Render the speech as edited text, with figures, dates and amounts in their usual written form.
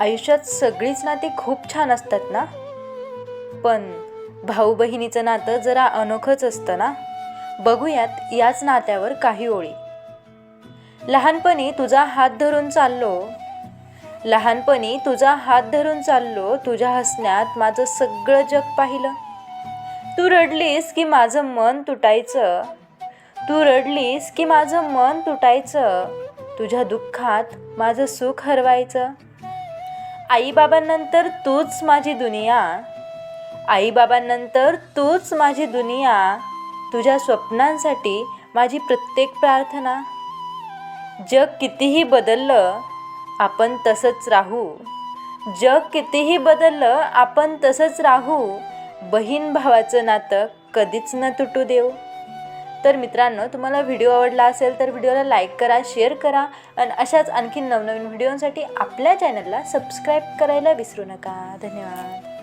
आयुष्यात सगळीच नाती खूप छान असतात ना, पण भाऊ बहिणीचं नातं जरा अनोखंच असतं ना. बघूयात याच नात्यावर काही ओळी. लहानपणी तुझा हात धरून चाललो, तुझ्या हसण्यात माझं सगळं जग पाहिलं. तू रडलीस की माझं मन तुटायचं, तुझ्या दुःखात माझं सुख हरवायचं. आईबाबांनंतर तूच माझी दुनिया, तुझ्या स्वप्नांसाठी माझी प्रत्येक प्रार्थना. जग कितीही बदललं आपण तसंच राहू, बहीण भावाचं नातं कधीच न तुटू देऊ. तर मित्रांनो, तुम्हाला व्हिडिओ आवडला असेल तर व्हिडिओला लाईक करा, शेअर करा आणि अशाच आणखी नवनवीन व्हिडिओसाठी आपल्या चॅनलला सबस्क्राईब करायला विसरू नका. धन्यवाद.